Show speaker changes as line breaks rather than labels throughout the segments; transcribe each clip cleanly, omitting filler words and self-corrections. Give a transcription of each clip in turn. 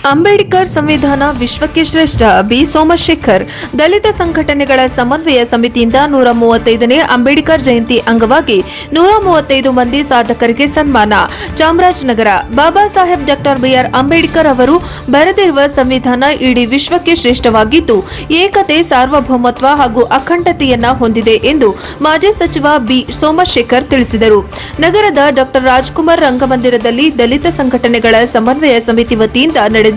ಅಂಬೇಡ್ಕರ್ ಸಂವಿಧಾನ ವಿಶ್ವಕ್ಕೆ ಶ್ರೇಷ್ಠ ಬಿ ಸೋಮಶೇಖರ್ ದಲಿತ ಸಂಘಟನೆಗಳ ಸಮನ್ವಯ ಸಮಿತಿಯಿಂದ 135ನೇ ಅಂಬೇಡ್ಕರ್ ಜಯಂತಿ ಅಂಗವಾಗಿ 135 ಮಂದಿ ಸಾಧಕರಿಗೆ ಸನ್ಮಾನ. ಚಾಮರಾಜನಗರ ಬಾಬಾ ಸಾಹೇಬ್ ಡಾಕ್ಟರ್ ಬಿಆರ್ ಅಂಬೇಡ್ಕರ್ ಅವರು ಬರೆದಿರುವ ಸಂವಿಧಾನ ಇಡೀ ವಿಶ್ವಕ್ಕೆ ಶ್ರೇಷ್ಠವಾಗಿದ್ದು ಏಕತೆ, ಸಾರ್ವಭೌಮತ್ವ ಹಾಗೂ ಅಖಂಡತೆಯನ್ನ ಹೊಂದಿದೆ ಎಂದು ಮಾಜಿ ಸಚಿವ ಬಿ ಸೋಮಶೇಖರ್ ತಿಳಿಸಿದರು. ನಗರದ ಡಾಕ್ಟರ್ ರಾಜ್ಕುಮಾರ್ ರಂಗಮಂದಿರದಲ್ಲಿ ದಲಿತ ಸಂಘಟನೆಗಳ ಸಮನ್ವಯ ಸಮಿತಿ ವತಿಯಿಂದ ನಡೆದ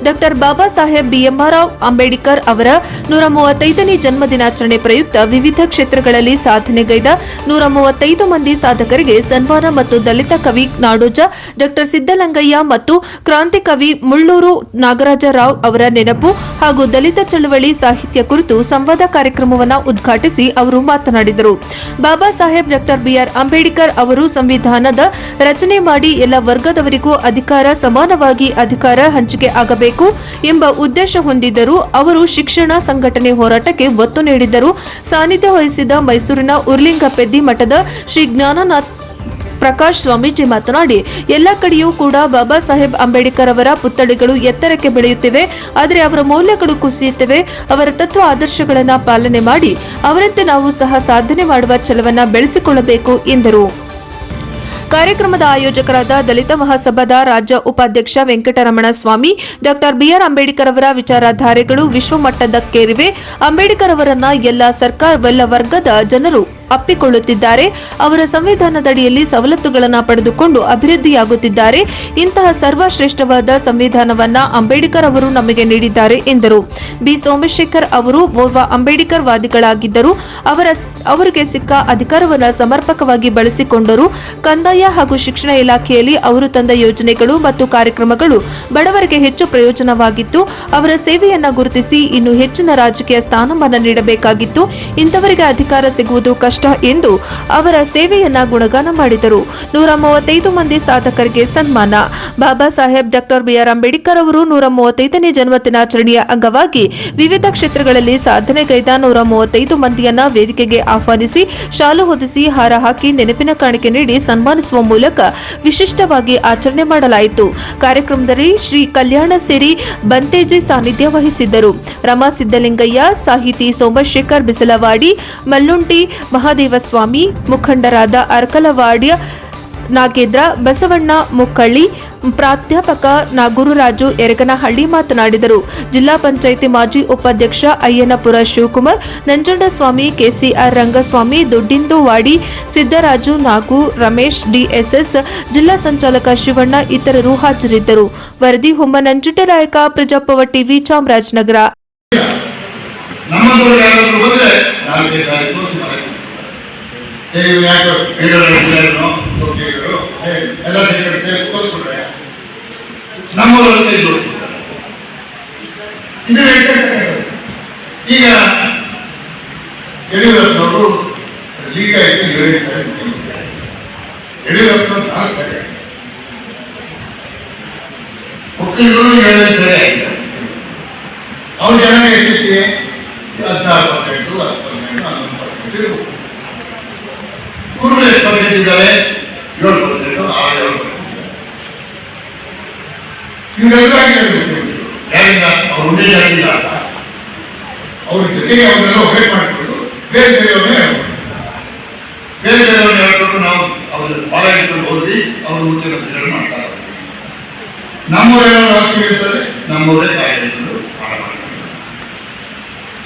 ಡಾಕ್ಟರ್ ಬಾಬಾ ಸಾಹೇಬ್ ಬಿಎಂಆರ್ ಅಂಬೇಡ್ಕರ್ ಅವರ 135ನೇ ಜನ್ಮದಿನಾಚರಣೆ ಪ್ರಯುಕ್ತ ವಿವಿಧ ಕ್ಷೇತ್ರಗಳಲ್ಲಿ ಸಾಧನೆಗೈದ 135 ಮಂದಿ ಸಾಧಕರಿಗೆ ಸನ್ಮಾನ ಮತ್ತು ದಲಿತ ಕವಿ ನಾಡೋಜ ಡಾಕ್ಟರ್ ಸಿದ್ದಲಿಂಗಯ್ಯ ಮತ್ತು ಕ್ರಾಂತಿ ಕವಿ ಮುಳ್ಳೂರು ನಾಗರಾಜರಾವ್ ಅವರ ನೆನಪು ಹಾಗೂ ದಲಿತ ಚಳವಳಿ ಸಾಹಿತ್ಯ ಕುರಿತು ಸಂವಾದ ಕಾರ್ಯಕ್ರಮವನ್ನು ಉದ್ಘಾಟಿಸಿ ಅವರು ಮಾತನಾಡಿದರು. ಬಾಬಾ ಸಾಹೇಬ್ ಡಾಕ್ಟರ್ ಬಿಆರ್ ಅಂಬೇಡ್ಕರ್ ಅವರು ಸಂವಿಧಾನದ ರಚನೆ ಮಾಡಿ ಎಲ್ಲ ವರ್ಗದವರಿಗೂ ಸಮಾನವಾಗಿ ಅಧಿಕಾರ ಹಂಚಿಕೆ ಆಗಬೇಕು ಎಂಬ ಉದ್ದೇಶ ಹೊಂದಿದ್ದರು. ಅವರು ಶಿಕ್ಷಣ ಸಂಘಟನೆ ಹೋರಾಟಕ್ಕೆ ಒತ್ತು ನೀಡಿದ್ದರು. ಸಾನ್ನಿಧ್ಯ ವಹಿಸಿದ ಮೈಸೂರಿನ ಉರ್ಲಿಂಗಪೆದ್ದಿ ಮಠದ ಶ್ರೀ ಜ್ಞಾನನಾಥ್ ಪ್ರಕಾಶ್ ಸ್ವಾಮೀಜಿ ಮಾತನಾಡಿ, ಎಲ್ಲ ಕಡೆಯೂ ಕೂಡ ಬಾಬಾ ಸಾಹೇಬ್ ಅಂಬೇಡ್ಕರ್ ಅವರ ಪುತ್ಥಳಿಗಳು ಎತ್ತರಕ್ಕೆ ಬೆಳೆಯುತ್ತಿವೆ, ಆದರೆ ಅವರ ಮೌಲ್ಯಗಳು ಕುಸಿಯುತ್ತವೆ. ಅವರ ತತ್ವ ಆದರ್ಶಗಳನ್ನು ಪಾಲನೆ ಮಾಡಿ ಅವರಂತೆ ನಾವು ಸಹ ಸಾಧನೆ ಮಾಡುವ ಛಲವನ್ನು ಬೆಳೆಸಿಕೊಳ್ಳಬೇಕು ಎಂದರು. ಕಾರ್ಯಕ್ರಮದ ಆಯೋಜಕರಾದ ದಲಿತ ಮಹಾಸಭಾದ ರಾಜ್ಯ ಉಪಾಧ್ಯಕ್ಷ ವೆಂಕಟರಮಣ ಸ್ವಾಮಿ, ಡಾಕ್ಟರ್ ಬಿಆರ್ ಅಂಬೇಡ್ಕರ್ ಅವರ ವಿಚಾರಧಾರೆಗಳು ವಿಶ್ವಮಟ್ಟದಕ್ಕೇರಿವೆ. ಅಂಬೇಡ್ಕರ್ ಅವರನ್ನ ಎಲ್ಲ ವರ್ಗದ ಜನರು ಅಪ್ಪಿಕೊಳ್ಳುತ್ತಿದ್ದಾರೆ. ಅವರ ಸಂವಿಧಾನದಡಿಯಲ್ಲಿ ಸವಲತ್ತುಗಳನ್ನು ಪಡೆದುಕೊಂಡು ಅಭಿವೃದ್ಧಿಯಾಗುತ್ತಿದ್ದಾರೆ. ಇಂತಹ ಸರ್ವಶ್ರೇಷ್ಠವಾದ ಸಂವಿಧಾನವನ್ನ ಅಂಬೇಡ್ಕರ್ ಅವರು ನಮಗೆ ನೀಡಿದ್ದಾರೆ ಎಂದರು. ಬಿ ಸೋಮಶೇಖರ್ ಅವರು ಓರ್ವ ಅಂಬೇಡ್ಕರ್ ವಾದಿಗಳಾಗಿದ್ದರು. ಅವರಿಗೆ ಸಿಕ್ಕ ಅಧಿಕಾರವನ್ನು ಸಮರ್ಪಕವಾಗಿ ಬಳಸಿಕೊಂಡರು. ಕಂದಾಯ ಹಾಗೂ ಶಿಕ್ಷಣ ಇಲಾಖೆಯಲ್ಲಿ ಅವರು ತಂದ ಯೋಜನೆಗಳು ಮತ್ತು ಕಾರ್ಯಕ್ರಮಗಳು ಬಡವರಿಗೆ ಹೆಚ್ಚು ಪ್ರಯೋಜನವಾಗಿತ್ತು. ಅವರ ಸೇವೆಯನ್ನ ಗುರುತಿಸಿ ಇನ್ನೂ ಹೆಚ್ಚಿನ ರಾಜಕೀಯ ಸ್ಥಾನಮಾನ ನೀಡಬೇಕಾಗಿತ್ತು. ಇಂಥವರಿಗೆ ಅಧಿಕಾರ ಸಿಗುವುದು ಕಷ್ಟ ಎಂದು ಅವರ ಸೇವೆಯನ್ನ ಗುಣಗಾನ ಮಾಡಿದರು. 135 ಮಂದಿ ಸಾಧಕರಿಗೆ ಸನ್ಮಾನ. ಬಾಬಾ ಸಾಹೇಬ್ ಡಾಕ್ಟರ್ ಬಿಆರ್ ಅಂಬೇಡ್ಕರ್ ಅವರು 135ನೇ ಜನ್ಮದಿನಾಚರಣೆಯ ಅಂಗವಾಗಿ ವಿವಿಧ ಕ್ಷೇತ್ರಗಳಲ್ಲಿ ಸಾಧನೆಗೈದ 135 ಮಂದಿಯನ್ನ ವೇದಿಕೆಗೆ ಆಹ್ವಾನಿಸಿ ಶಾಲು ಹೊದಿಸಿ ಹಾರ ಹಾಕಿ ನೆನಪಿನ ಕಾಣಿಕೆ ನೀಡಿ ಸನ್ಮಾನಿಸುವ ಮೂಲಕ ವಿಶಿಷ್ಟವಾಗಿ ಆಚರಣೆ ಮಾಡಲಾಯಿತು. ಕಾರ್ಯಕ್ರಮದಲ್ಲಿ ಶ್ರೀ ಕಲ್ಯಾಣ ಸೇರಿ ಬಂತೇಜಿ ಸಾನ್ನಿಧ್ಯ ವಹಿಸಿದ್ದರು. ರಮಾ ಸಿದ್ದಲಿಂಗಯ್ಯ, ಸಾಹಿತಿ ಸೋಮಶೇಖರ್ ಬಿಸಲವಾಡಿ, ಮಲ್ಲುಂಟಿ ಮಹಾದೇವಸ್ವಾಮಿ, ಮುಖಂಡರಾದ ಅರ್ಕಲವಾಡ್ಯ ನಾಗೇಂದ್ರ, ಬಸವಣ್ಣ ಮುಕ್ಕಳ್ಳಿ, ಪ್ರಾಧ್ಯಾಪಕ ಗುರುರಾಜು ಯರಗನಹಳ್ಳಿ ಮಾತನಾಡಿದರು. ಜಿಲ್ಲಾ ಪಂಚಾಯಿತಿ ಮಾಜಿ ಉಪಾಧ್ಯಕ್ಷ ಅಯ್ಯನಪುರ ಶಿವಕುಮಾರ್, ನಂಜಂಡಸ್ವಾಮಿ, ಕೆಸಿಆರ್ ರಂಗಸ್ವಾಮಿ, ದುಡ್ಡಿಂದುವಾಡಿ, ಸಿದ್ದರಾಜು, ನಾಗು, ರಮೇಶ್, ಡಿಎಸ್ಎಸ್, ಜಿಲ್ಲಾ ಸಂಚಾಲಕ ಶಿವಣ್ಣ ಇತರರು ಹಾಜರಿದ್ದರು. ವರದಿ ಹುಮ್ಮ ನಂಜುಂಡರಾಯಕ, ಪ್ರಜಾಪವ ಟಿವಿ, ಚಾಮರಾಜನಗರ.
ಈಗ ಯಡಿಯೂರಪ್ಪನವರು ಲೀಗ್ ಆಯ್ತು, ಯಡಿಯೂರಪ್ಪನವರು 4 ಸರಿ ಒಕ್ಕಲಿಗರು 7 ಸರಿ ಆಯ್ತು. ಅವ್ರ ಜನ ಎಷ್ಟಿದೆ 16%, 10%, 11% ಕುರುಗಳು ಎಷ್ಟು ಪರ್ಸೆಂಟ್ ಇದ್ದಾರೆ? 7%, 6-7%. ಇವೆಲ್ಲ ಯಾರಿಂದ ಅವ್ರು ಒಂದೇ ಜಾತಿ ಇಲ್ಲ, ಅವ್ರ ಜೊತೆಗೆ ಅವ್ರನ್ನೆಲ್ಲ ಒಪೇಟ್ ಮಾಡಿಕೊಂಡು ಬೇರೆಯವ್ರನ್ನೇ ಹೇಳ್ಕೊಂಡು ನಾವು ಅವ್ರನ್ನ ಬಾಲ ಇಟ್ಕೊಂಡು ಹೋದ್ವಿ. ಅವ್ರ ಮುಖ್ಯಮಂತ್ರಿಗಳು ಮಾಡ್ತಾರೆ. ನಮ್ಮೂರೇನೋ ರಾಜಕೀಯ ಇರ್ತದೆ, ನಮ್ಮೂರೇ ಕಾಯ್ದು ಬಾಳ ಮಾಡ್ತಾರೆ.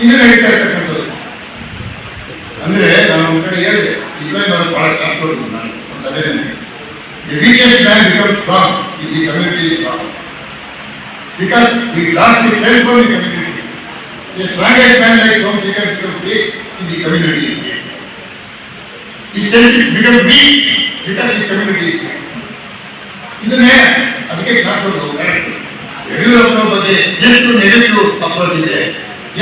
ಇದು ನಡೀತಾ ಇರ್ತಕ್ಕಂಥದ್ದು. ಅಂದ್ರೆ ನಾನು ಒಂದು ಕಡೆ ಹೇಳಿದೆ, ಇಲ್ಲೇ ನಾನು ಬಹಳ ಕಾಡ್ಕೊಳ್ತೀನಿ. ನಾನು the weakest man becomes strong in the community problem. Because we lost the faith from the community. The strongest man like Somashekar becomes weak in the community. He becomes weak because his community is weak. ಇದನ್ನೇ ಅದಕ್ಕೆ ಕಾಡ್ಕೊಂಡು correct. ಯಡಿಯೂರಪ್ಪನ ಬಗ್ಗೆ ಎಷ್ಟು negative approach ಇದೆ,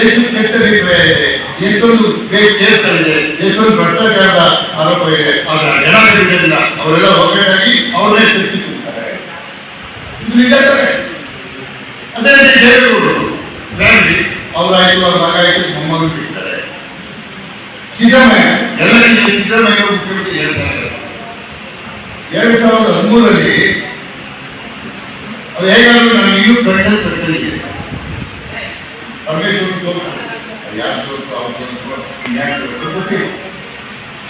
ಎಷ್ಟು ಕೆಟ್ಟ ಅಭಿಪ್ರಾಯ ಇದೆ, ಎಷ್ಟೊಂದು ಕೇಸ್ಗಳಿದೆ, ಎಷ್ಟೊಂದು ಭ್ರಷ್ಟಾಚಾರದ ಆರೋಪ ಇದೆ. ಅದರ ಜನ ಬಿಡೋದಿಲ್ಲ. ಅವರೆಲ್ಲ ಒಗ್ಗಟ್ಟಾಗಿ ಅವರೇ ಸೃಷ್ಟಿಸುತ್ತಾರೆ. ಇದು ನಿಜಾರೆ. ಅದೇ ರೀತಿ ದೇವೇಗೌಡರು ಫ್ಯಾಮಿಲಿ ಅವರಾಯ್ತು, ಅವ್ರ ಮಗ ಆಯ್ತು, ಮೊಮ್ಮಗು ಬಿಡ್ತಾರೆ. ಸಿದ್ದರಾಮಯ್ಯ ಎಲ್ಲರಿಗೂ ಸಿದ್ದರಾಮಯ್ಯ ಮುಖ್ಯಮಂತ್ರಿ ಹೇಳ್ತಾರೆ. 2013 ಅದು ಹೇಗಾದ್ರೂ ನನಗೆ ಇನ್ನೂ ಪರಮೇಶ್ವರ ತೋರ್ತಾರೆ ಯಾರು ತೋರ್ತು ಅವ್ರು ತೋರ್ತು ಯಾರು ಗೊತ್ತಿಲ್ಲ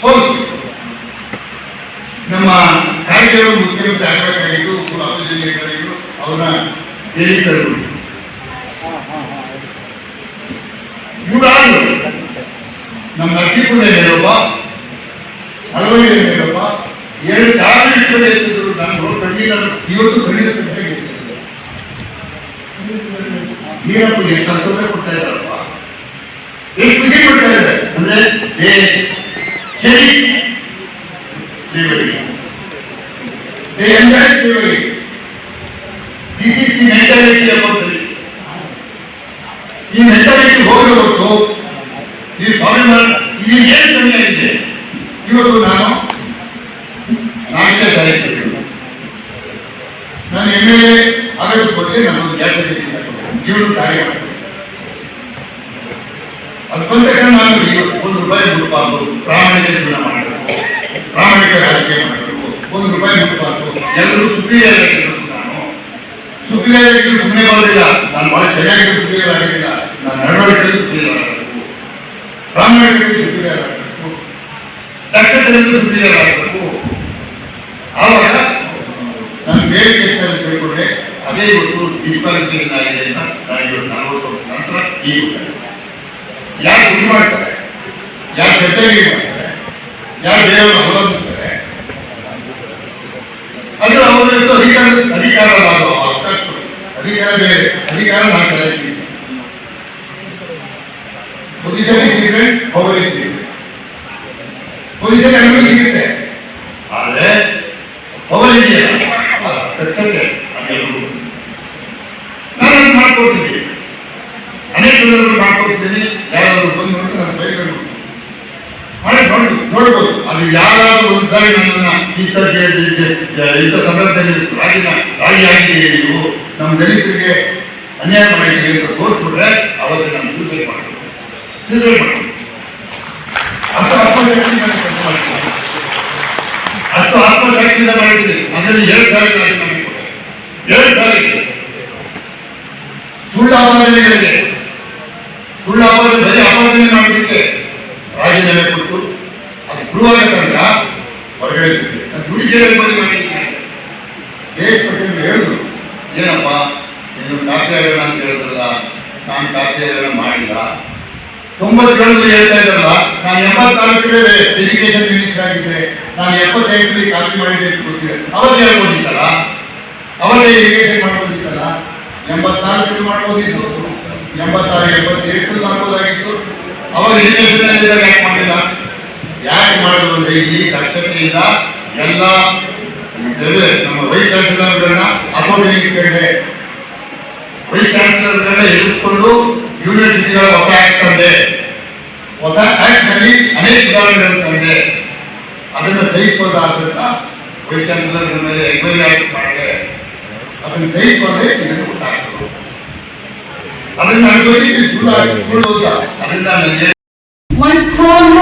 ಹೋದ್ರು. ನಮ್ಮ ಕಾಯ್ದೆಯವರು ಮುಖ್ಯಮಂತ್ರಿ ಆಗಬೇಕಾಗಿತ್ತು, ಅಪೋಸಿಷನ್ ಅವರ ಹೇಳಿದರು ಇವ್ರಾದ್ರು ನಮ್ಮ ನರಸೀಪುರ ಹೇಳಪ್ಪ ಹಲವೈದು ಹೇಳಪ್ಪ 2 ಕಾರಣಗಳು ಎತ್ತಿದ್ರು. ನಾನು ಖಂಡಿತ ಇವತ್ತು ಖಂಡಿತ ನೀರಪ್ಪ ಎಷ್ಟು ಸಂತೋಷ ಕೊಡ್ತಾ ಇದ್ದಾರಪ್ಪ, ಎಷ್ಟು ಖುಷಿ ಕೊಡ್ತಾ ಇದ್ದಾರೆ ಅಂದ್ರೆ ಈ ಮೆಂಟಾಲಿಟಿ ಹೋಗದ ಹೊರತು ಈ ಸ್ವಾಭಿಮಾನ ಇಲ್ಲಿ ಏನು ಕಮ್ಮಿ ಆಗಿದೆ. ಇವತ್ತು ನಾನು 4ನೇ ಸಾರಿ ನಾನು MLA ಆಗೋದ್ರ ಬಗ್ಗೆ ನಾನೊಂದು ಗ್ಯಾಸ್ ಜೀವನ ಕಾರ್ಯ ಮಾಡ್ತೀನಿ. ಅದು ಬಂದ ನಾನು ₹1 ಮುಟ್ಬಾರ್ದು, ಪ್ರಾಮಾಣಿಕ ಜೀವನ ಮಾಡಬೇಕು, ಪ್ರಾಮಾಣಿಕ ರಾಜಕೀಯ ಮಾಡಬೇಕು, ₹1 ಮುಟ್ಬಾರ್ದು. ಎಲ್ಲರೂ ಸುಪ್ರಿಯರ್ ನಾನು ಸುಪ್ರಿಯರ್ ಸುಮ್ಮನೆ ಬರೋದಿಲ್ಲ, ನಾನು ಬಹಳ ಚೆನ್ನಾಗಿ ಸುಪ್ರಿಯರ್ ಆಗಿಲ್ಲ, ನಾನು ನಡವಳಿಕೆಯಲ್ಲಿ ಸುಪ್ರಿಯರ್ ಆಗಬೇಕು, ಪ್ರಾಮಾಣಿಕವಾಗಿ ಸುಪ್ರಿಯರ್ ಆಗಬೇಕು, ದಕ್ಷತೆಯಲ್ಲಿ ಸುಪ್ರಿಯರ್ ಆಗಬೇಕು. ಆವಾಗ ನಾನು ಬೇರೆ ಕೆಲಸ ತಿಳ್ಕೊಂಡೆ. ಅದೇ ಇವತ್ತು ಡಿಸ್ಕ್ವಾಲಿಫಿಕೇಶನ್ ಆಗಿದೆ ಅಂತ ನಾನು ಇವತ್ತು 40 ವರ್ಷ ನಂತರ ಈಗ ಯಾರು ದುಡ್ಡು ಮಾಡ್ತಾರೆ, ಯಾರು ಜೊತೆಗೆ ಮಾಡ್ತಾರೆ, ಯಾರು ದೇವರು ಅವಲಂಬಿಸ್ತಾರೆ, ಅದು ಅವರಿಗೂ ಅಧಿಕಾರ ಅವಕಾಶ ಅಧಿಕಾರ ಬೇರೆ, ಅಧಿಕಾರ ನಾನು ಸೆಲೆಕ್ಟ್ ಪೊಸಿಷನ್ ಇಟ್ಟಿದ್ರೆ ಪವರ್ ಇಟ್ಟಿದ್ರೆ ಪೊಸಿಷನ್ ಎಲ್ಲರೂ ಸಿಗುತ್ತೆ, ಆದರೆ ಪವರ್ ಇದೆಯಲ್ಲ ತಕ್ಷತೆ ಅದೆಲ್ಲರೂ ನಾನು ಮಾಡ್ಕೊಡ್ತಿದ್ದೀನಿ. ಅನೇಕ ಸಂದರ್ಭಗಳು ಮಾಡ್ಕೊಡ್ತಿದ್ದೀನಿ. ಯಾರಾದರೂ ಬಂದು ನೋಡಿ ನಾನು ಬೈಕೊಂಡು ಮಾಡಿ ನೋಡ್ಬೋದು. ಅದು ಯಾರಾದ್ರೂ ಒಂದ್ಸಾರಿ ನನ್ನನ್ನ ಇಂಥ ಸಂದರ್ಭದಲ್ಲಿ ರಾಗಿ ಆಗಿದ್ದೀರಿ, ನೀವು ನಮ್ಮ ದಲಿತರಿಗೆ ಅನ್ಯಾಯ ಮಾಡಿದ್ದೀರಿ ಅಂತ ತೋರಿಸ್ಬಿಟ್ರೆ ಅವತ್ತು ನಾನು ಸೂಸೈಡ್ ಮಾಡ್ಬೋದು. ಅಷ್ಟು ಆತ್ಮಶಕ್ತಿಯಿಂದ ಮಾಡಿದ್ದೀನಿ. ಅದರಲ್ಲಿ 7 ಸಾರಿ ಸುಳ್ಳು ಆಪಾದನೆಗಳಿಗೆ ಬರೀ ಆಪಾದನೆ ಮಾಡೋದಕ್ಕೆ ರಾಜೀನಾಮೆ ಕೊಟ್ಟು ಅದು ಪ್ರೂವ್ ಆಗೋ ತನಕ ಹೊರಗಡೆ ಜುಡಿಷಿಯಲ್ ಮಾಡಿದ್ದೀನಿ. ಹೇಳಿದ್ರು, ಏನಪ್ಪ ನೀನು ಖಾತೆ ಹಗರಣ ಅಂತ ಹೇಳಿದ್ರಲ್ಲ, ನಾನು ಖಾತೆ ಹಗರಣ ಮಾಡಿಲ್ಲ. 97 ಹೇಳ್ತಾ ಇದ್ದಾರಲ್ಲ, ನಾನು 84 ಎಜುಕೇಶನ್ ಮಿನಿಸ್ಟರ್ ಆಗಿದ್ದೆ, ನಾನು 75 ಕಾಪಿ ಮಾಡಿದೆ ಅಂತ ಗೊತ್ತಿದೆ. ಅವತ್ತೇ ಹೇಳ್ಬೋದಿತ್ತಲ್ಲ, ಅವತ್ತೇ ಎಜುಕೇಶನ್ ಮಾಡ್ಬೋದಿತ್ತಲ್ಲ, 84 ಮಾಡ್ಬೋದಿತ್ತು, 86 77 ಮಾಡ್ಬೋದಾಗಿತ್ತು. ಅವಾಗ ಎಜುಕೇಶನ್ ಯಾಕೆ ಮಾಡಿಲ್ಲ? ಯಾಕೆ ಮಾಡೋದು ಅಂದ್ರೆ ಈ ದಕ್ಷತೆಯಿಂದ ಎಲ್ಲ ನಮ್ಮ ವೈಸ್ ಚಾನ್ಸಲರ್ಗಳನ್ನ ಅಕೌಂಟಿಂಗ್ ಕಡೆ ವೈಸ್ ಚಾನ್ಸಲರ್ಗಳನ್ನ ಎದುರಿಸಿಕೊಂಡು ಯೂನಿವರ್ಸಿಟಿಗಳ ಹೊಸ ಆಕ್ಟ್ ತಂದೆ, ಹೊಸ ಆಕ್ಟ್ ನಲ್ಲಿ ಅನೇಕ ಸುಧಾರಣೆಗಳು ತಂದೆ. ಅದನ್ನು ಸಹಿಸಬಹುದಾದಂತ ವೈಸ್ ಚಾನ್ಸಲರ್ ಮೇಲೆ ಎಂಕ್ವೈರಿ ಆಕ್ಟ್ ಮಾಡಿದೆ. ಅದನ್ನು ಸಹಿಸಬಹುದೇ ಇದನ್ನು ಗೊತ್ತಾಗ್ತದೆ. ಅದನ್ನ ಅದರಿಂದ ನನಗೆ
once heard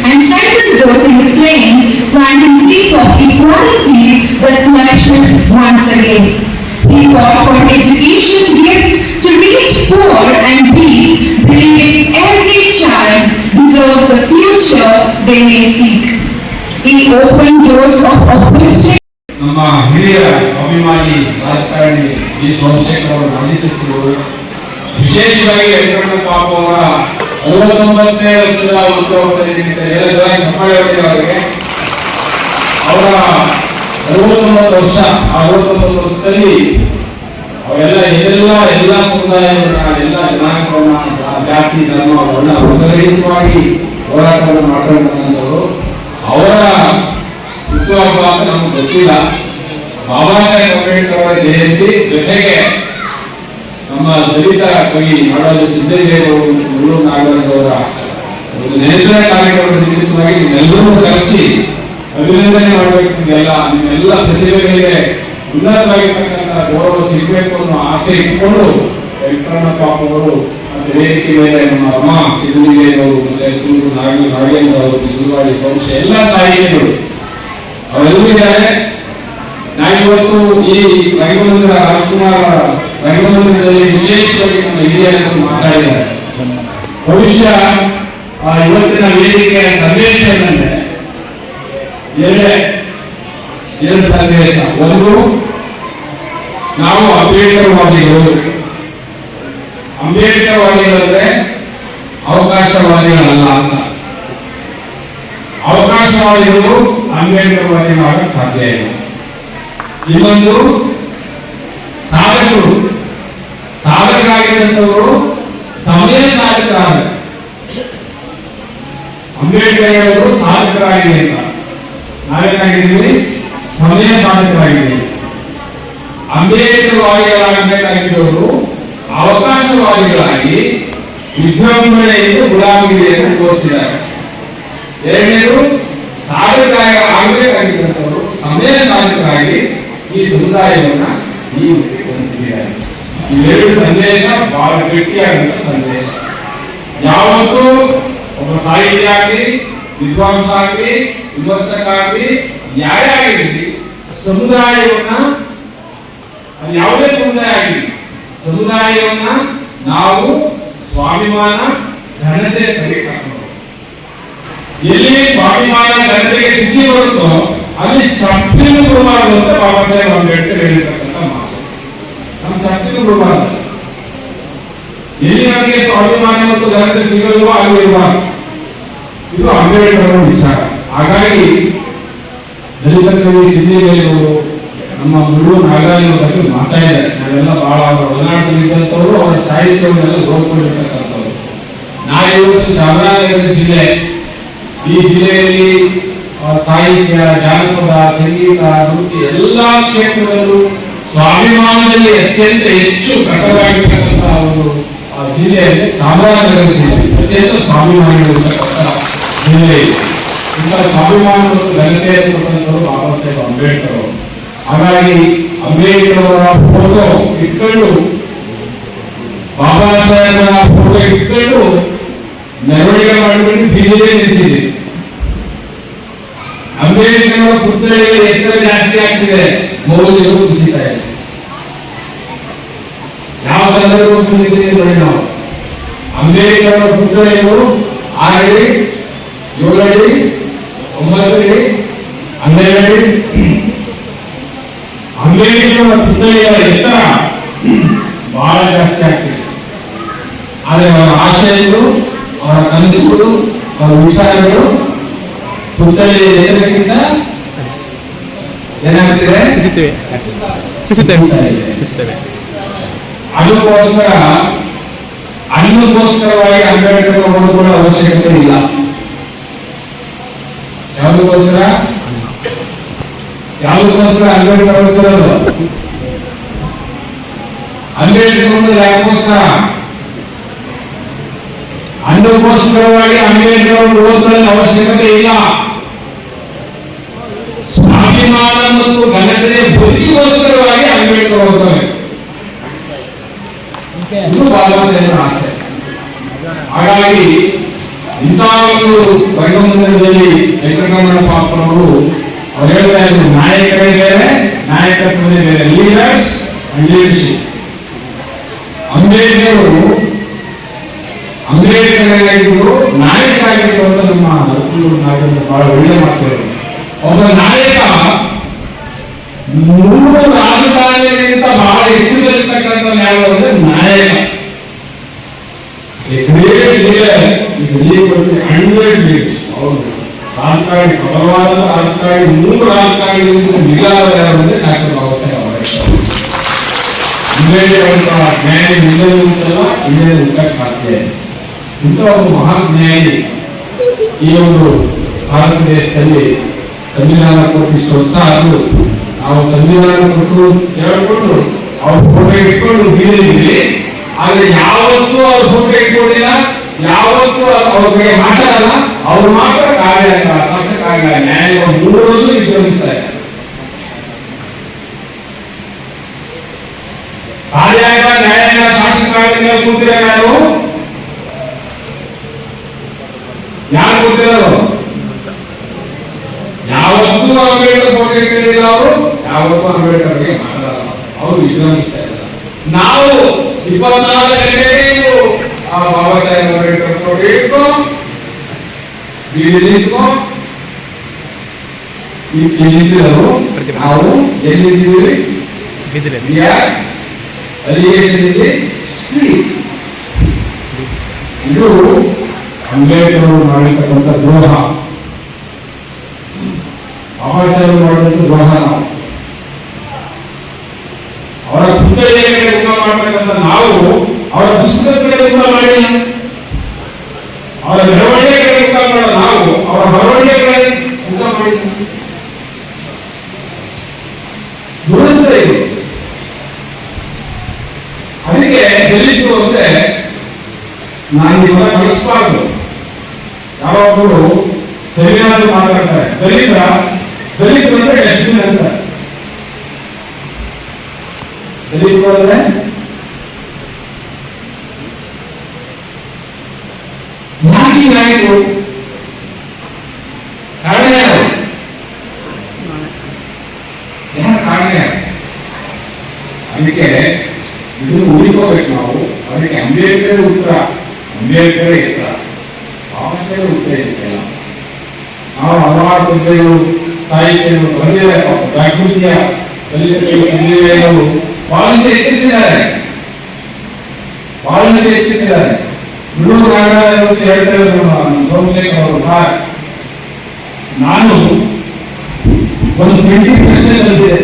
and strengthens those in the plain, planting seeds of equality that flourishes once again. He fought for education's gift to reach poor and weak, believing every child deserves the future they may seek. He opened doors of opportunity.
ನಮ್ಮ ಹಿರಿಯ ಸ್ವಾಭಿಮಾನಿ ರಾಜಕಾರಣಿ B Somashekar ಅವರು ನಂದಿಸಿದ್ರು. ವಿಶೇಷವಾಗಿ ವೆಂಕಟರಮಣ ಪಾಪ ಅವರ 69ನೇ ವರ್ಷದ ಹುಟ್ಟುಹಬ್ಬದ ನಿಮಿತ್ತ ಸಮಾಜವಾಗಿದೆ ಅವರಿಗೆ. ಅವರ 69 ವರ್ಷ, ಆ 69 ವರ್ಷದಲ್ಲಿ ಅವೆಲ್ಲ ಎಲ್ಲ ಸಮುದಾಯಗಳನ್ನ, ಎಲ್ಲ ಜನಾಂಗವನ್ನ, ಜಾತಿ ಧರ್ಮ ವರ್ಣ ವರ್ಗರಹಿತವಾಗಿ ಹೋರಾಟವನ್ನು ಮಾಡ್ಕೊಂಡವರು. ಅವರ ಹುಟ್ಟುಹಬ್ಬ ಅಂತ ನಮ್ಗೆ ಗೊತ್ತಿಲ್ಲ. ಬಾಬಾ ಸಾಹೇಬ್ ಅಂಬೇಡ್ಕರ್ ಅವರ ಜಯಂತಿ ಜೊತೆಗೆ ನಮ್ಮ ದಲಿತ ಕವಿ ನಾಡೋಜ ಸಿದ್ದಯ್ಯನವರು ಮತ್ತು ಮುಳ್ಳೂರು ನಾಗರಾಜ್ ಅವರ ಒಂದು ನೆನಪಿನ ಕಾರ್ಯಕ್ರಮದ ನಿಮಿತ್ತವಾಗಿ ನಿಮ್ಮೆಲ್ಲರೂ ಕರೆಸಿ ಅಭಿನಂದನೆ ಮಾಡಬೇಕು. ನಿಮ್ಮೆಲ್ಲ ಪ್ರತಿಭೆಗಳಿಗೆ ಉನ್ನತವಾಗಿರ್ತಕ್ಕಂಥ ಗೌರವ ಸಿಗಬೇಕು ಅನ್ನೋ ಆಸೆ ಇಟ್ಕೊಂಡು ವೆಂಕಟರಮಣ ಪಾಪ ಅವರು ಮತ್ತೆ ವೇದಿಕೆ ಮೇಲೆ ನಮ್ಮ ರಮಾ ಸಿದ್ದಲಿಂಗಯ್ಯನವರು ಮತ್ತೆ ತುಳು ನಾಗೇಂದ್ರ ಅವರು, ಬಿಸಿಲವಾಡಿ ವಂಶ ಎಲ್ಲ ಸಾಹಿತಿಗಳು ಅವರೆಲ್ಲರೂ ಇದ್ದಾರೆ. ನಾವಿವತ್ತು ಈ ರಂಗಮಂದಿರ ರಾಜ್ಕುಮಾರ್ ರಂಗಮಂದಿರದಲ್ಲಿ ವಿಶೇಷವಾಗಿ ನಮ್ಮ ಹಿರಿಯರು ಮಾತಾಡಿದ್ದಾರೆ. ಬಹುಶಃ ಇವತ್ತಿನ ವೇದಿಕೆಯ ಸಂದೇಶ ಏನಂದ್ರೆ ಎರಡು ಸಂದೇಶ. ಒಂದು, ನಾವು ಅಂಬೇಡ್ಕರ್ವಾದಿಗಳು. ಅಂಬೇಡ್ಕರ್ವಾದಿಗಳಂದ್ರೆ ಅವಕಾಶವಾದಿಗಳಲ್ಲ ಅಂತ. ಅವಕಾಶವಾದಿಗಳು ಅಂಬೇಡ್ಕರ್ವಾದಿಗಳಾಗಕ್ಕೆ ಸಾಧ್ಯ ಇಲ್ಲ. ಇನ್ನೊಂದು, ಸಾಧಕರಾಗಿರುವಂತವರು ಸಮಯ ಸಾಧಕರಾಗ. ಅಂಬೇಡ್ಕರ್ ಅವರು ಸಾಧಕರಾಗಿ ಅಂತ, ನಾವೇನಾಗಿದ್ದೀವಿ? ಸಮಯ ಸಾಧಕರಾಗಿದ್ದೀವಿ. ಅಂಬೇಡ್ಕರ್ವಾದಿಗಳಾಗಬೇಕಾಗಿದ್ದವರು ಅವಕಾಶವಾದಿಗಳಾಗಿ ವಿಜೃಂಭಣೆಯಿಂದ ಗುಲಾಮಗಿರಿಯನ್ನು ತೋರಿಸಿದ್ದಾರೆ. ಎರಡನೇದು, ಸಾಧಕರಾಗಬೇಕಾಗಿದ್ದಂಥವರು ಸಮಯ ಸಾಧಕರಾಗಿ ಈ ಸಮುದಾಯವನ್ನ ನೀವು ಹೊಂದಿದ್ದಾರೆ. ಇವೆರಡು ಸಂದೇಶ ಬಹಳ ಗಟ್ಟಿಯಾದಂತ ಸಂದೇಶ. ಯಾವತ್ತೂ ಒಬ್ಬ ಸಾಹಿತಿ ಆಗಲಿ, ವಿದ್ವಾಂಸ ಆಗಲಿ, ವಿಮರ್ಶಕ ಆಗಲಿ, ಯಾರೇ ಆಗಿರಲಿ, ಸಮುದಾಯವನ್ನ, ಅದು ಯಾವುದೇ ಸಮುದಾಯ ಆಗಲಿ, ಸಮುದಾಯವನ್ನ ನಾವು ಸ್ವಾಭಿಮಾನ ಘನತೆ ಕಲಿಬೇಕು. ಎಲ್ಲಿ ಸ್ವಾಭಿಮಾನ ಘನತೆಗೆ ಸ್ಥಿತಿ ಬರುತ್ತೋ ಅಲ್ಲಿ ಚಪ್ಪಿನ ಬಿಡಬಾರದು ಅಂತ ಬಾಬಾ ಸಾಹೇಬ್ ಅಂಬೇಡ್ಕರ್ ಹೇಳಿರ್ತಕ್ಕಂಥ ಮಾತು. ನಮ್ಮ ಚಪ್ಪಿನ ಬಿಡಬಾರದು. ಎಲ್ಲಿ ನಮಗೆ ಸ್ವಾಭಿಮಾನ ಮತ್ತು ಘನತೆ ಸಿಗಲ್ವೋ ಅಲ್ಲಿ ಇರಬಾರದು. ಇದು ಅಂಬೇಡ್ಕರ್ ಅವರ ವಿಚಾರ. ಹಾಗಾಗಿ ದಲಿತ ಕವಿ ಸಿದ್ದಿಗೇರವರು, ನಮ್ಮ ಗುರು ನಾಗರಾಜರ ಬಗ್ಗೆ ಮಾತಾಡಿದ್ದಾರೆ. ನಾವೆಲ್ಲ ಬಹಳ ಅವರ ಒಳನಾಟದಲ್ಲಿದ್ದಂಥವ್ರು, ಅವರ ಸಾಹಿತ್ಯವನ್ನೆಲ್ಲ ಓದ್ಕೊಂಡಿರ್ತಕ್ಕಂಥವ್ರು. ನಾವಿವತ್ತು ಚಾಮರಾಜನಗರ ಜಿಲ್ಲೆ, ಈ ಜಿಲ್ಲೆಯಲ್ಲಿ ಸಾಹಿತ್ಯ, ಜಾನಪದ, ಸಂಗೀತ, ನೃತ್ಯ ಎಲ್ಲಾ ಕ್ಷೇತ್ರದಲ್ಲೂ ಸ್ವಾಭಿಮಾನದಲ್ಲಿ ಅತ್ಯಂತ ಹೆಚ್ಚು ಕಟ್ಟವಾಗಿರ್ತಕ್ಕಂಥ ಒಂದು ಜಿಲ್ಲೆಯಲ್ಲಿ ಚಾಮರಾಜನಗರ ಜಿಲ್ಲೆ ಅತ್ಯಂತ ಸ್ವಾಭಿಮಾನಿಗಳಿರ್ತಕ್ಕಂಥ ಜಿಲ್ಲೆ. ಇಂತಹ ಸ್ವಾಭಿಮಾನ ಮತ್ತು ಘನತೆ ಇರ್ತಕ್ಕಂಥವ್ರು ಬಾಬಾ ಸಾಹೇಬ್ ಅಂಬೇಡ್ಕರ್ ಅವರು. ಹಾಗಾಗಿ ಅಂಬೇಡ್ಕರ್ ಅವರ ಫೋಟೋ ಇಟ್ಕೊಂಡು, ಬಾಬಾ ಸಾಹೇಬರ ಫೋಟೋ ಇಟ್ಕೊಂಡು ಮೆರವಣಿಗೆ ಮಾಡಿಕೊಂಡು ಬೀದಿಗೆ ನಿಂತಿದೆ. ಅಂಬೇಡ್ಕರ್ ಅವರ ಪುತ್ಥಳಿಗೆ ಎತ್ತರ ಜಾಸ್ತಿ ಆಗ್ತಿದೆ, ಮೌಲ್ಯಗಳು ಕುಸಿತಾ ಇದೆ. ಯಾವ ಸಂದರ್ಭ ನಿಂತಿದೆ ನೋಡಿ. ನಾವು ಅಂಬೇಡ್ಕರ್ ಅವರ ಪುತ್ಥಳಿಗಳು 6 ಅಡಿ, 7 ಅಡಿ, 9 ಅಡಿ, 12 ಅಡಿ. ಅಂಬೇಡ್ಕರ್ ಅವರ ಪುತ್ಥಳಿಗಳ ಎತ್ತರ ಬಹಳ ಜಾಸ್ತಿ ಆಗ್ತಿದೆ. ಆದರೆ ಅವರ ಆಶಯಗಳು, ಅವರ ಕನಸುಗಳು, ಅವರ ವಿಚಾರಗಳು ಪುತ್ಥಳಿ ಎತ್ತರಕ್ಕಿಂತ ಏನಾಗ್ತಿದೆ? ಅದಕ್ಕೋಸ್ಕರ ಅನ್ನಕ್ಕೋಸ್ಕರವಾಗಿ ಅಂಬೇಡ್ಕರ್ ಓದಿಕೊಳ್ಳೋ ಅವಶ್ಯಕತೆ ಇಲ್ಲ. ಯಾವುದಕ್ಕೋಸ್ಕರ ಅಂಬೇಡ್ಕರ್ ಓದ್ಕೊಳ್ಳೋದು? ಅಂಬೇಡ್ಕರ್ ಓದೋದು ಯಾಕೋಸ್ಕರ? ಅನ್ನಕ್ಕೋಸ್ಕರವಾಗಿ ಅಂಬೇಡ್ಕರ್ ಓದ್ಕೊಳ್ಳೋ ಅವಶ್ಯಕತೆ ಇಲ್ಲ. ಸ್ವಾಭಿಮಾನ ಮತ್ತು ಘನತೆಯ ಬದುಕಿಗೋಸ್ಕರವಾಗಿ ಅಂಬೇಡ್ಕರ್ ಓದ್ತಾರೆ. ಇದು ಬಾಬಾ ಸಾಹೇಬರ ಆಸೆ. ಹಾಗಾಗಿ ಇಂತಹ ಒಂದು ರಂಗಮಂದಿರದಲ್ಲಿ ವೆಂಕಟರಮಣ ಪಾಪನವರು ಅವ್ರು ಹೇಳ್ತಾ ಇದ್ರು, ನಾಯಕರೇ ಬೇರೆ, ನಾಯಕತ್ವನೇ ಬೇರೆ, ಲೀಡರ್ಸ್ ಅಂಡ್ ಲೀಡರ್ಶಿಪ್. ಅಂಬೇಡ್ಕರ್ ನಾಯಕರಾಗಿದ್ರು ಅಂತ ನಮ್ಮ ನಾಯಕರು ಬಹಳ ಒಳ್ಳೆ ಮಾತಾಡಿದ್ರು. ಒಬ್ಬ ನಾಯಕ 3 ರಾಜಕಾರಣಿಗಿಂತ ಬಹಳ ಹೆಚ್ಚಿರತಕ್ಕಂಥ ಯಾರು ಅಂದ್ರೆ ನಾಯಕ. ರಾಜಕಾರಣಿ, ಬಲವಾದ ರಾಜಕಾರಣಿ, 3 ರಾಜಕಾರಣಿಗಳಿಂದ ಮಿಗಿಲಾದ ಯಾರು ಅಂದ್ರೆ ಡಾಕ್ಟರ್ ಬಾಬಾ ಸಾಹೇಬ್ ಅಂಬೇಡ್ಕರ್. ಅಂಬೇಡ್ಕರ್ ನ್ಯಾಯ ನಿಲ್ಲಲು ಅಂತಲ್ಲ, ಇನ್ನೇ ಹುಟ್ಟಕ್ಕೆ ಸಾಧ್ಯ ಇದೆ. ಇಂಥ ಒಂದು ಮಹಾನ್ ನ್ಯಾಯಿ ಈ ಒಂದು ಭಾರತ ದೇಶದಲ್ಲಿ ಸಂವಿಧಾನ ಕೊಟ್ಟು ಇಷ್ಟು ವರ್ಷ ಆದ್ರೂ ನಾವು ಸಂವಿಧಾನ ಕೊಟ್ಟು ಹೇಳ್ಕೊಂಡು ಅವ್ರ ಫೋಟೋ ಇಟ್ಕೊಂಡು ಬೀಳಿದ್ವಿ. ಆದ್ರೆ ಯಾವತ್ತೂ ಅವ್ರ ಫೋಟೋ ಇಟ್ಕೊಂಡಿಲ್ಲ, ಯಾವತ್ತೂ ಅವ್ರ ಬಗ್ಗೆ ಮಾತಾಡಲ್ಲ. ಅವ್ರು ಮಾತ್ರ ಕಾರ್ಯಾಂಗ, ಶಾಸಕಾಂಗ, ನ್ಯಾಯಾಂಗ ಮೂರರಲ್ಲೂ ವಿಜೃಂಭಿಸ್ತಾರೆ. ಕಾರ್ಯಾಂಗ, ನ್ಯಾಯಾಂಗ, ಶಾಸಕಾಂಗ ಕೂತಿರೋ ಯಾರು ಕೂತಿರೋರು? ಯಾವತ್ತೂ ಅಂಬೇಡ್ಕರ್ ಫೋಟೋ ಇಟ್ಟಿರಲಿಲ್ಲ ಅವರು, ಯಾವತ್ತೂ ಅಂಬೇಡ್ಕರ್ ಬಗ್ಗೆ ಮಾತಾಡಲ್ಲ, ಅವರು ವಿಜೃಂಭಿಸ್ತಾ ಇದ್ದಾರೆ. ನಾವು 24 ಗಂಟೆಗೆ ಆ ಬಾಬಾ ಸಾಹೇಬ್ ಅಂಬೇಡ್ಕರ್ ಫೋಟೋ ಇಟ್ಕೋ, ಬೀದಿ ನಿಂತ್ಕೋ, ನಿಂತಿದ್ರು. ನಾವು ಎಲ್ಲಿದ್ದೀವಿ? ಅಲಿಗೇಷನ್ ಇದೆ. ಇದು ಅಂಬೇಡ್ಕರ್ ಅವರು ಮಾಡಿರ್ತಕ್ಕಂಥ ದ್ರೋಹ, ಬಾಬಾ ಸಾಹೇಬ್ ಮಾಡಿದಂಥ ದ್ರೋಹ. ನಾವು ಅವರ ಪುತ್ಥಳಿಯ ಕಡೆ ಮುಖ ಮಾಡತಕ್ಕಂಥ ನಾವು ಅವರ ಪುಸ್ತಕದ ಕಡೆ ಮುಖ ಮಾಡಿಲ್ಲ, ಅವರ ಮೆರವಣಿಗೆ ಕಡೆ ಮುಖ ಮಾಡ ನಾವು ಅವರ ಬರವಣಿಗೆ ಕಡೆ ಮುಖ ಮಾಡಿಲ್ಲ. ದುರಂತ ಇದು. ಅದಕ್ಕೆ ದಲಿತರು ಅಂದ್ರೆ ನಾನು ಇವಾಗ ಕಲಿಸಬಾರ್ದು. ಯಾವಾಗಲೂ ಸರಿಯಾದ ಮಾತಾಡ್ತಾರೆ. ದಲಿತರು ಅಂದ್ರೆ ಡಸ್ಟ್ಬಿನ್ ಅಂತಾರೆ. ದಲಿತರು ಅಂದ್ರೆ ಜಾತಿ ನಾಯಕರು. ಕಾರಣ ಯಾರು? ಕಾರಣ ಯಾರು? ಅದಕ್ಕೆ ಇದನ್ನು ಉಳಿಕೋಬೇಕು ನಾವು. ಅದಕ್ಕೆ ಅಂಬೇಡ್ಕರ್ ಉತ್ತರ, ಅಂಬೇಡ್ಕರ್ ಉತ್ತರ, ಬಾಬಾ ಸಾಹೇಬ್ ಉತ್ತರ ಇದಕ್ಕೆಲ್ಲ. ನಾವು ಹಲವಾರು ಪದ್ಯಗಳು, ಸಾಹಿತ್ಯಗಳು ಬರೆದಿದ್ದಾರೆ. ಜಾಗೃತಿಯ ದಲಿತರು ಪಾಲಿಸಿ ಎತ್ತಿಸಿದ್ದಾರೆ. ಬಿಡುವ ನಾಗರಾಜ್ ಹೇಳ್ತಾ ಇದ್ರು ಸೋಮಶೇಖರ್ ಅವರು, ಸರ್ ನಾನು ಒಂದು ಪ್ರಿಂಟಿಂಗ್ ಪ್ರಶ್ನೆ ಬಂದಿದೆ.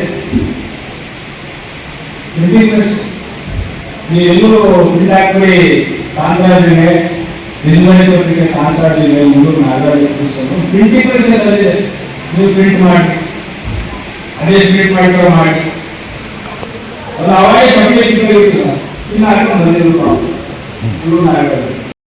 ಪ್ರಿಂಟಿಂಗ್ ಪ್ರೆಸ್ ನೀವೆಲ್ಲೂ ಪ್ರಿಂಟ್ ಹಾಕಿ ಸಾಂತ್ರಾಜಿಗೆ ನಿರ್ಮಣಿ ಪತ್ರಿಕೆ ಸಾಂತ್ರಾಜಿಗೆ ಮೂರು ನಾಗರಾಜ್ ಪ್ರಿಂಟಿಂಗ್ ಪ್ರೆಸ್ ಬಂದಿದೆ. ನೀವು ಪ್ರಿಂಟ್ ಮಾಡಿ, ಅದೇ ಪ್ರಿಂಟ್ ಮಾಡಿರೋ ಮಾಡಿ. ಅದು ಅವಾಗೇ ಸಬ್ಜೆಕ್ಟ್ ಇನ್ನು ಹಾಕೊಂಡು ಬಂದಿದ್ರು ನಾಗರಾಜ್.